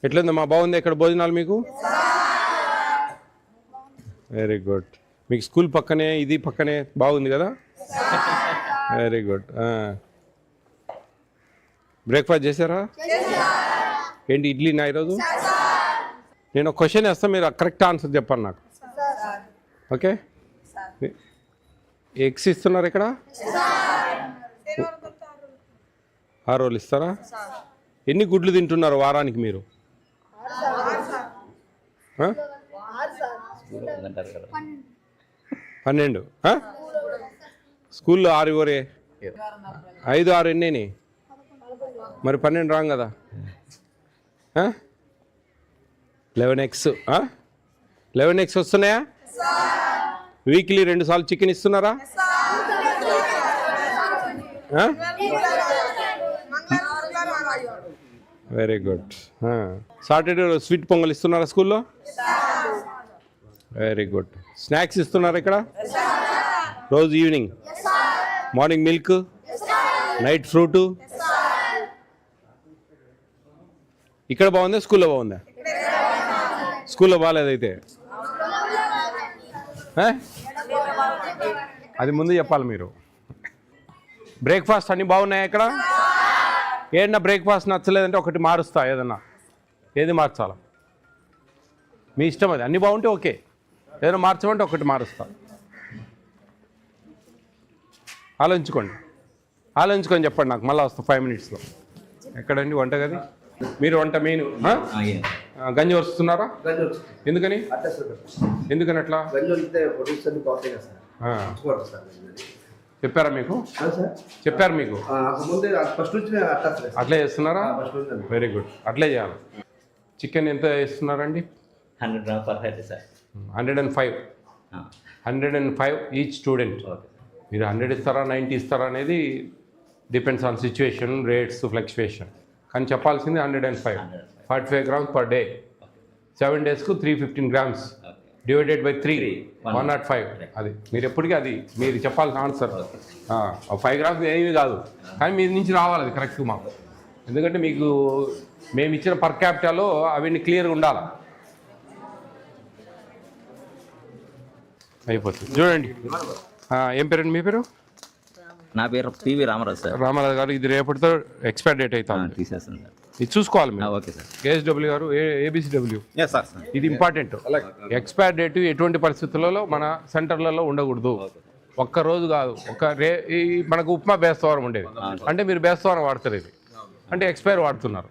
ఎట్లుందమ్మా, బాగుంది ఇక్కడ భోజనాలు మీకు? Very good. మీకు స్కూల్ పక్కనే ఇది పక్కనే బాగుంది కదా? Very good. బ్రేక్ఫాస్ట్ చేశారా? ఏంటి ఇడ్లీనా ఈరోజు? నేను ఒక క్వశ్చన్ వేస్తాను, మీరు కరెక్ట్ ఆన్సర్ చెప్పండి నాకు. ఓకే, ఎగ్స్ ఇస్తున్నారు ఇక్కడ? 6 రోజులు ఇస్తారా? ఎన్ని గుడ్లు తింటున్నారు వారానికి మీరు? 12. స్కూల్లో 6 ఇవ్వరే? 5, 6 ఎన్ని? మరి 12 రాంగ్ కదా? 11 ఎగ్స్. 11 ఎగ్స్ వస్తున్నాయా? వీక్లీ 2 సార్లు చికెన్ ఇస్తున్నారా? Very good. Saturday sweet pongal ఇస్తున్నారా స్కూల్లో? Very good. స్నాక్స్ ఇస్తున్నారా ఇక్కడ రోజు evening? Morning milk, night fruit. ఇక్కడ బాగుందా స్కూల్లో బాగుందా? స్కూల్లో బాగాలేదైతే అది ముందు చెప్పాలి మీరు. బ్రేక్ఫాస్ట్ అన్నీ బాగున్నాయా ఇక్కడ? ఏదన్నా బ్రేక్ఫాస్ట్ నచ్చలేదంటే ఒకటి మారుస్తా, ఏదన్నా. ఏది మార్చాలా మీ ఇష్టం, అది అన్నీ బాగుంటే ఓకే. ఏదైనా మార్చమంటే ఒకటి మారుస్తా. ఆలోచించుకొని చెప్పండి నాకు, మళ్ళీ వస్తా 5 మినిట్స్లో. ఎక్కడండి వంటగది? మీరు వంట మెయిన్ గంజి వస్తున్నారా? ఎందుకని అట్లా చెప్పారా మీకు? అట్లే చేస్తున్నారా? వెరీ గుడ్, అట్లే చేయాలి. చికెన్ ఎంత ఇస్తున్నారండి? 100 grams per head sir. 105 each student. మీరు 100 ఇస్తారా 90 ఇస్తారా అనేది depends on situation, rates, fluctuation. కానీ చెప్పాల్సింది 105. 45 grams per day. 7 daysకు 315 grams divided by 3, 105. అది మీరు ఎప్పటికీ అది మీరు చెప్పాల్సిన ఆన్సర్. 5 grams ఏమీ కాదు, కానీ మీ నుంచి రావాలి అది కరెక్ట్ మాకు. ఎందుకంటే మీకు మేము ఇచ్చిన పర్ క్యాపిటాలో అవన్నీ క్లియర్గా ఉండాలి. అయిపోతుంది చూడండి. ఏం పేరండి మీ పేరు? నా పేరు పివి రామరాజు సార్. రామరాజు గారు, ఇది రేపటితో ఎక్స్పైర్ డేట్ అవుతుంది, తీసేస్తాను సార్. ఇది చూసుకోవాలి మీరు. Okay sir. కేఎస్డబ్ల్యూ గారు, ఏబిసిడబ్ల్యూ, ఇది ఇంపార్టెంట్. ఎక్స్పైర్ డేట్ ఎటువంటి పరిస్థితులలో మన సెంటర్లలో ఉండకూడదు. ఒక్కరోజు కాదు, మనకు ఉప్మా బేస్తవారం ఉండేది, అంటే మీరు బేస్తవారం వాడతారు, ఇది అంటే ఎక్స్పైర్ వాడుతున్నారు.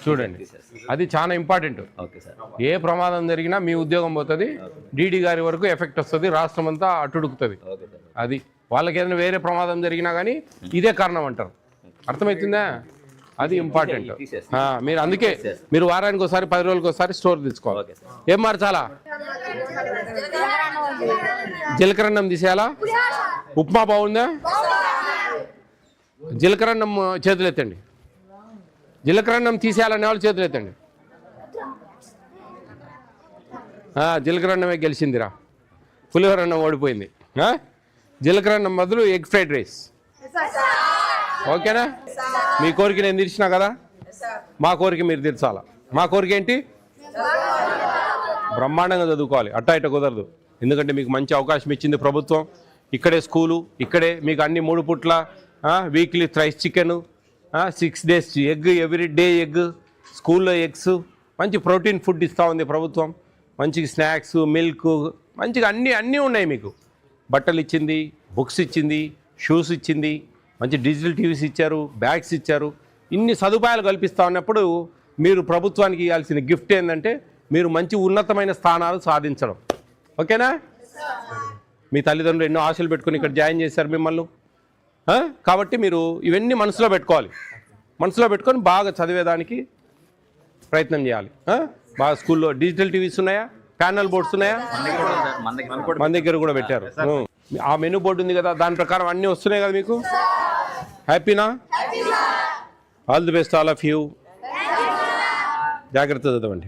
చూడండి, అది చాలా ఇంపార్టెంట్. ఏ ప్రమాదం జరిగినా మీ ఉద్యోగం పోతుంది, డీడీ గారి వరకు ఎఫెక్ట్ వస్తుంది, రాష్ట్రం అంతా అట్టుడుకుతుంది. అది వాళ్ళకి ఏదైనా వేరే ప్రమాదం జరిగినా కానీ ఇదే కారణం అంటారు. అర్థమవుతుందా? అది ఇంపార్టెంట్. మీరు అందుకే మీరు వారానికి ఒకసారి 10 రోజులకి ఒకసారి స్టోర్ తీసుకోవాలి. ఏం మార్చాలా? జీలకర్ర అన్నం తీసేయాలా? ఉప్మా బాగుందా? జీలకర్ర అన్నం చేతులు ఎత్తండి. జీలకర్ర అన్నం తీసేయాలనే వాళ్ళు చేతులు ఎత్తండి. జీలకర్ర అన్నమే గెలిచిందిరా, పులిహోర అన్నం ఓడిపోయింది. జీలకర్ర అన్నం బదులు ఎగ్ ఫ్రైడ్ రైస్. ఓకేనా? మీ కోరిక నేను తీర్చినా కదా, మా కోరిక మీరు తీర్చాలా. మా కోరిక ఏంటి? బ్రహ్మాండంగా చదువుకోవాలి, అట్టా ఇట్ట కుదరదు. ఎందుకంటే మీకు మంచి అవకాశం ఇచ్చింది ప్రభుత్వం. ఇక్కడే స్కూలు, ఇక్కడే మీకు అన్ని 3 పూట్ల weekly thrice chicken, 6 days egg, every day egg, స్కూల్లో ఎగ్స్, మంచి ప్రోటీన్ ఫుడ్ ఇస్తూ ఉంది ప్రభుత్వం. మంచిగా స్నాక్స్, మిల్క్, మంచిగా అన్నీ ఉన్నాయి మీకు. బట్టలు ఇచ్చింది, బుక్స్ ఇచ్చింది, షూస్ ఇచ్చింది, మంచి డిజిటల్ టీవీస్ ఇచ్చారు, బ్యాగ్స్ ఇచ్చారు. ఇన్ని సదుపాయాలు కల్పిస్తూ ఉన్నప్పుడు మీరు ప్రభుత్వానికి ఇవ్వాల్సిన గిఫ్ట్ ఏంటంటే మీరు మంచి ఉన్నతమైన స్థానాలు సాధించడం. ఓకేనా? మీ తల్లిదండ్రులు ఎన్నో ఆశలు పెట్టుకుని ఇక్కడ జాయిన్ చేశారు మిమ్మల్ని. కాబట్టి మీరు ఇవన్నీ మనసులో పెట్టుకోవాలి. మనసులో పెట్టుకొని బాగా చదివేదానికి ప్రయత్నం చేయాలి. బాగా స్కూల్లో డిజిటల్ టీవీస్ ఉన్నాయా? ప్యానల్ బోర్డ్స్ ఉన్నాయా? మన దగ్గర కూడా పెట్టారు. ఆ మెనూ బోర్డు ఉంది కదా, దాని ప్రకారం అన్నీ వస్తున్నాయి కదా మీకు. హ్యాపీనా? All the best all of you. జాగ్రత్త చదవండి.